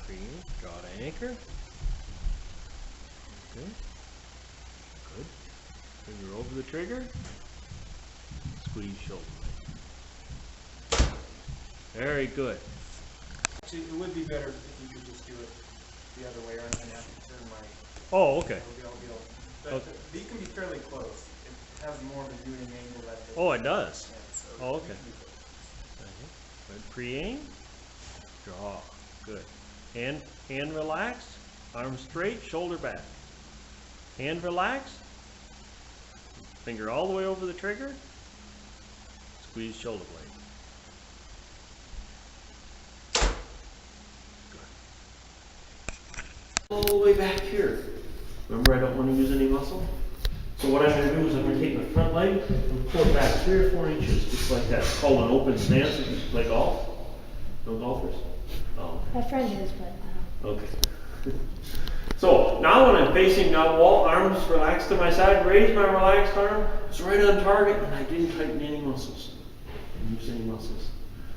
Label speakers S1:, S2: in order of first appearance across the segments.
S1: Pre-aim, draw to anchor. Good. Good. Finger over the trigger. Squeeze shoulder blade. Very good.
S2: Actually, it would be better if you could just do it the other way, or I'm going to have to turn my...
S1: Oh, okay.
S2: But
S1: Okay.
S2: these can be fairly close. It has more of a viewing angle at the...
S1: Oh, it does.
S2: Yeah, so
S1: Oh,
S2: it
S1: okay.
S2: can be close.
S1: Good. Pre-aim. Draw. Good. Hand relaxed. Arm straight. Shoulder back. Hand relaxed. Finger all the way over the trigger. Squeeze shoulder blade. Good. All the way back here. Remember, I don't want to use any muscle. So what I'm going to do is I'm going to take my front leg and pull it back 3 or 4 inches, just like that. It's called an open stance. You can play golf. No golfers? Oh.
S3: My friend is, but I don't.
S1: Okay. So now when I'm facing that wall, arms relaxed to my side, raise my relaxed arm. It's right on target, and I didn't tighten any muscles. Didn't use any muscles.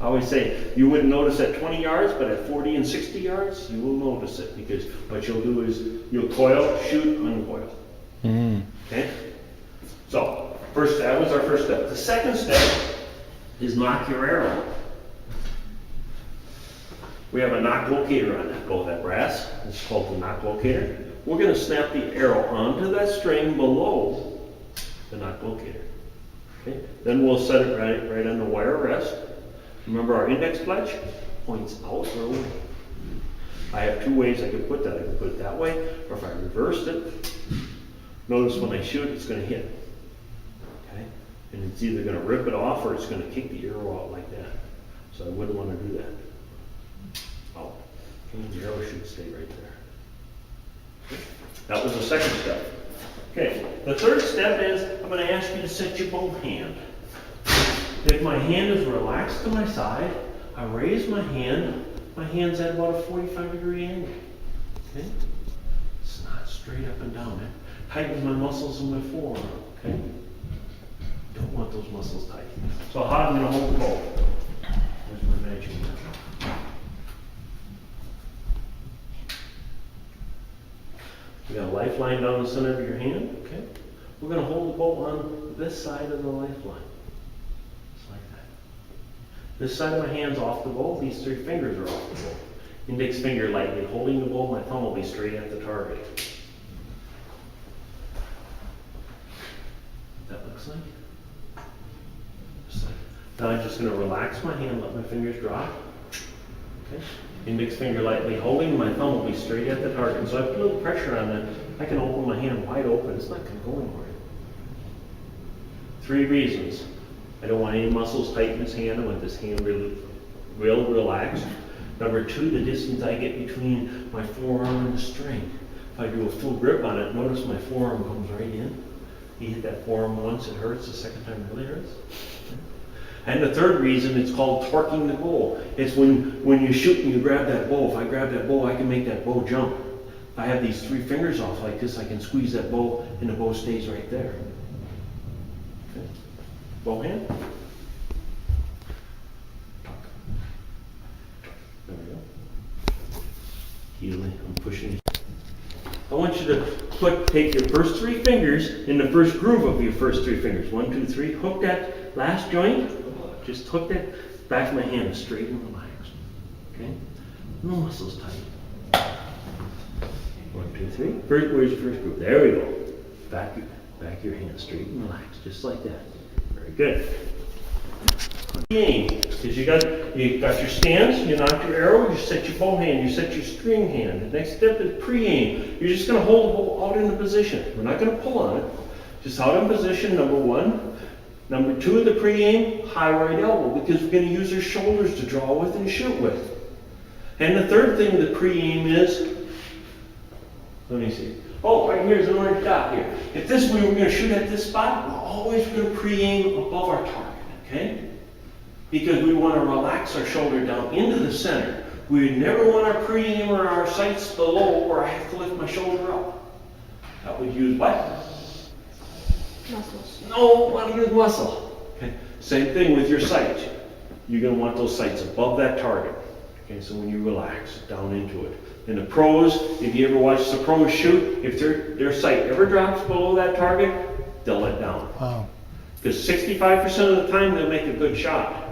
S1: I always say you wouldn't notice at 20 yards, but at 40 and 60 yards, you will notice it, because what you'll do is you'll coil, shoot, uncoil. Okay? So, that was our first step. The second step is knock your arrow. We have a knock locator on that bow, that brass. It's called the knock locator. We're going to snap the arrow onto that string below the knock locator. Okay? Then we'll set it right on the wire rest. Remember, our index fletch points out or away. I have 2 ways I can put that. I can put it that way, or if I reversed it, notice when I shoot, it's going to hit. Okay? And it's either going to rip it off or it's going to kick the arrow out like that. So I wouldn't want to do that. Oh, and the arrow should stay right there. Okay. That was the second step. Okay, the third step is I'm going to ask you to set your bow hand. If my hand is relaxed to my side, I raise my hand's at about a 45-degree angle. Okay? It's not straight up and down. It tightens my muscles in my forearm. Okay? Don't want those muscles tight. So how am I going to hold the bow? There's my magic. You got a lifeline down the center of your hand. Okay? We're going to hold the bow on this side of the lifeline. Just like that. This side of my hand's off the bow. These 3 fingers are off the bow. Index finger lightly holding the bow. My thumb will be straight at the target. That looks like. Just like. Now I'm just going to relax my hand, let my fingers drop. Okay. Index finger lightly holding, my thumb will be straight at the target. So I put a little pressure on that. I can open my hand wide open. It's not going to go anywhere. 3 reasons. I don't want any muscles tight in this hand. I want this hand really real relaxed. Number 2, the distance I get between my forearm and the string. If I do a full grip on it, notice my forearm comes right in. You hit that forearm once, it hurts. The second time it really hurts. And the third reason, it's called torquing the bow. It's when you shoot and you grab that bow. If I grab that bow, I can make that bow jump. If I have these 3 fingers off like this, I can squeeze that bow and the bow stays right there. Okay. Bow hand. There we go. Healing, I'm pushing. I want you to take your first 3 fingers in the first groove of your first 3 fingers. 1, 2, 3. Hook that last joint. Just hook that back of my hand is straight and relaxed. Okay? No muscles tight. 1, 2, 3. Where's your first groove? There we go. Back your hand straight and relaxed, just like that. Very good. Aim, because you got your stance, you knock your arrow, you set your bow hand, you set your string hand. The next step is pre-aim. You're just going to hold the bow out into position. We're not going to pull on it. Just out in position, number 1. Number 2 of the pre-aim, high right elbow, because we're going to use our shoulders to draw with and shoot with. And the third thing the pre-aim is, let me see. Oh, right here's an orange dot here. If we were going to shoot at this spot, we're always going to pre-aim above our target, okay? Because we want to relax our shoulder down into the center. We never want our pre-aim or our sights below where I have to lift my shoulder up. That would use what?
S3: Muscles.
S1: No, want to use muscle. Okay. Same thing with your sights. You're going to want those sights above that target. Okay, so when you relax down into it. And the pros, if you ever watch the pros shoot, if their sight ever drops below that target, they'll let down.
S4: Wow.
S1: Because 65% of the time they'll make a good shot.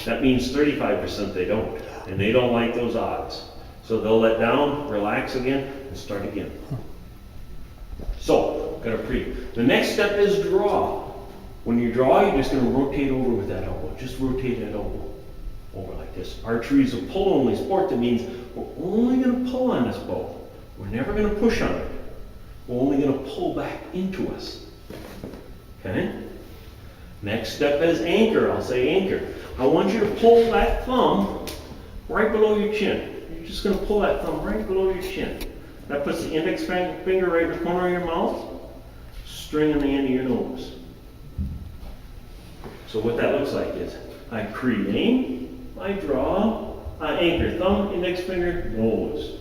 S1: That means 35% they don't. And they don't like those odds. So they'll let down, relax again, and start again. So, got a preview. The next step is draw. When you draw, you're just going to rotate over with that elbow. Just rotate that elbow over like this. Archery is a pull-only sport. That means we're only going to pull on this bow. We're never going to push on it. We're only going to pull back into us. Okay? Next step is anchor. I'll say anchor. I want you to pull that thumb right below your chin. You're just going to pull that thumb right below your chin. That puts the index finger right in the corner of your mouth, string on the end of your nose. So what that looks like is, I create, I draw, I anchor, thumb, index finger, nose.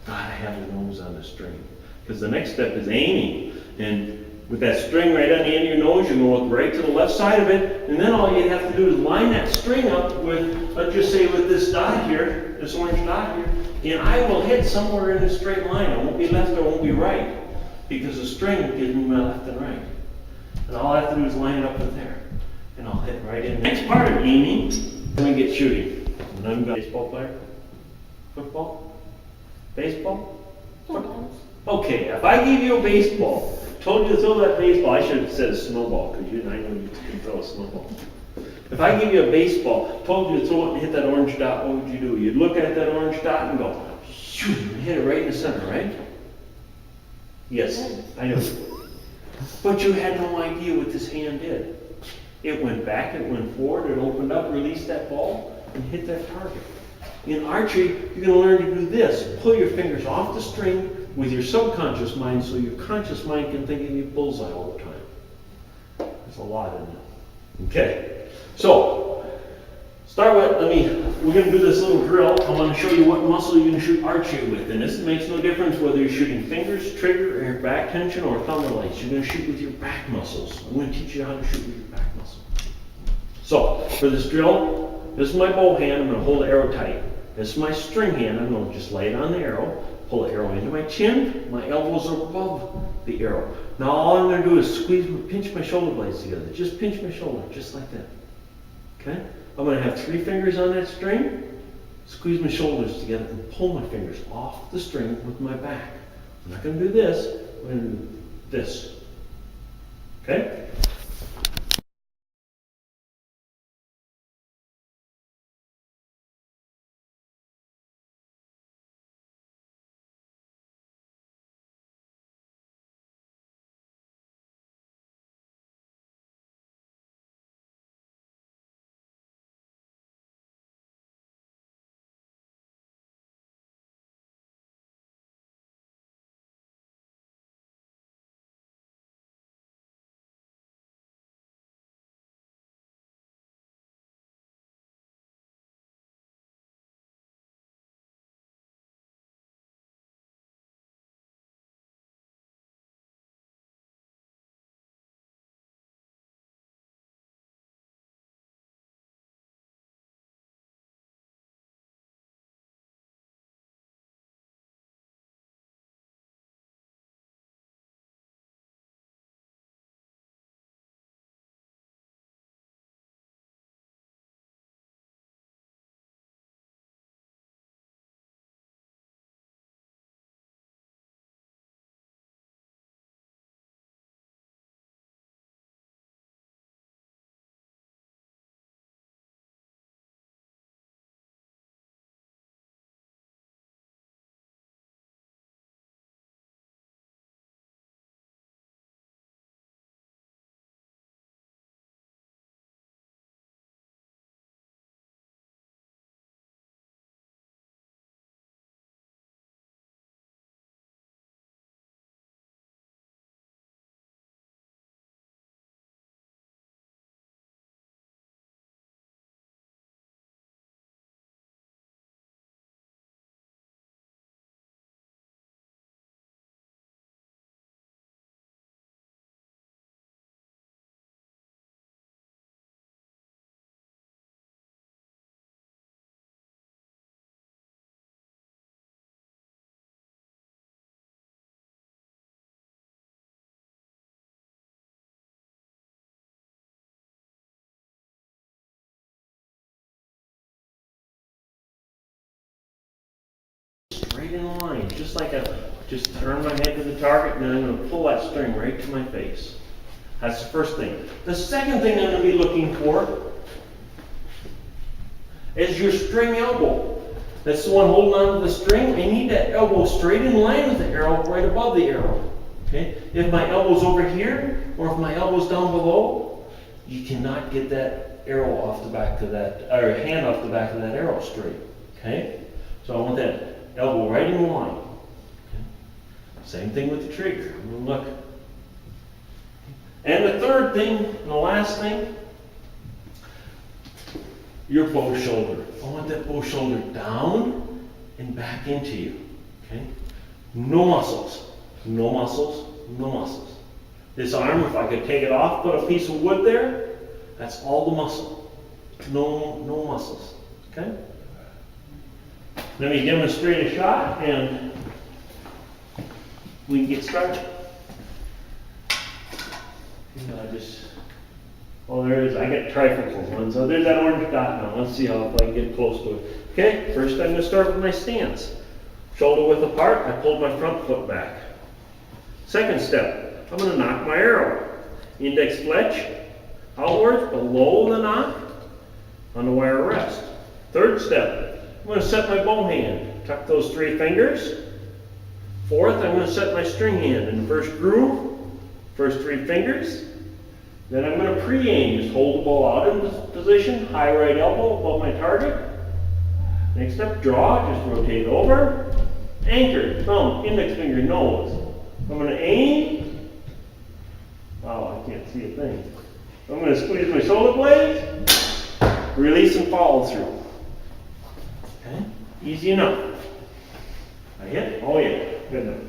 S1: Gotta have the nose on the string. Because the next step is aiming. And with that string right on the end of your nose, you're going to look right to the left side of it, and then all you have to do is line that string up with, let's just say with this dot here, this orange dot here, and I will hit somewhere in a straight line. I won't be left, I won't be right, because the string gives me my left and right. And all I have to do is line it up with there, and I'll hit right in. Next part of aiming, then we get shooting. And I'm a baseball player, football, baseball.
S3: Sometimes.
S1: Okay, if I gave you a baseball, told you to throw that baseball, I should have said a snowball, because I know you can throw a snowball. If I give you a baseball, told you to throw it and hit that orange dot, what would you do? You'd look at that orange dot and go, shoot, and hit it right in the center, right? Yes, I know. But you had no idea what this hand did. It went back, it went forward, it opened up, released that ball, and hit that target. In archery, you're going to learn to do this. Pull your fingers off the string with your subconscious mind so your conscious mind can think of your bullseye all the time. There's a lot in it. Okay, so start with, we're going to do this little drill. I want to show you what muscle you're going to shoot archery with. And this makes no difference whether you're shooting fingers, trigger, or back tension, or thumb release. You're going to shoot with your back muscles. I'm going to teach you how to shoot with your back muscles. So, for this drill, this is my bow hand. I'm going to hold the arrow tight. This is my string hand. I'm going to just lay it on the arrow, pull the arrow into my chin. My elbows are above the arrow. Now all I'm going to do is pinch my shoulder blades together. Just pinch my shoulder, just like that. Okay? I'm going to have 3 fingers on that string, squeeze my shoulders together, and pull my fingers off the string with my back. I'm not going to do this. I'm going to do this. Okay? in line, just like just turn my head to the target, and then I'm gonna pull that string right to my face. That's the first thing. The second thing I'm gonna be looking for is your string elbow. That's the one holding on to the string. I need that elbow straight in line with the arrow, right above the arrow. Okay? If my elbow's over here, or if my elbow's down below, you cannot get that arrow off the back of that, or hand off the back of that arrow straight. Okay? So I want that elbow right in line. Okay? Same thing with the trigger. I'm gonna look. And the third thing, and the last thing, your bow shoulder. I want that bow shoulder down and back into you. Okay? No muscles. No muscles. No muscles. This arm, if I could take it off, put a piece of wood there, that's all the muscle. No muscles. Okay? Let me demonstrate a shot and we can get started. There is, I got trifocals ones. So there's that orange dot now. Let's see how if I can get close to it. Okay, first I'm going to start with my stance. Shoulder width apart, I pulled my front foot back. Second step, I'm going to knock my arrow. Index fletch outwards below the knock on the wire rest. Third step, I'm going to set my bow hand. Tuck those 3 fingers. Fourth, I'm going to set my string hand in the first groove, first 3 fingers. Then I'm going to pre-aim, just hold the bow out in this position, high right elbow above my target. Next step, draw, just rotate over. Anchor, thumb, index finger, nose. I'm going to aim. Wow, I can't see a thing. I'm going to squeeze my shoulder blades, release and follow through. Okay, easy enough. I hit? Oh yeah, good enough.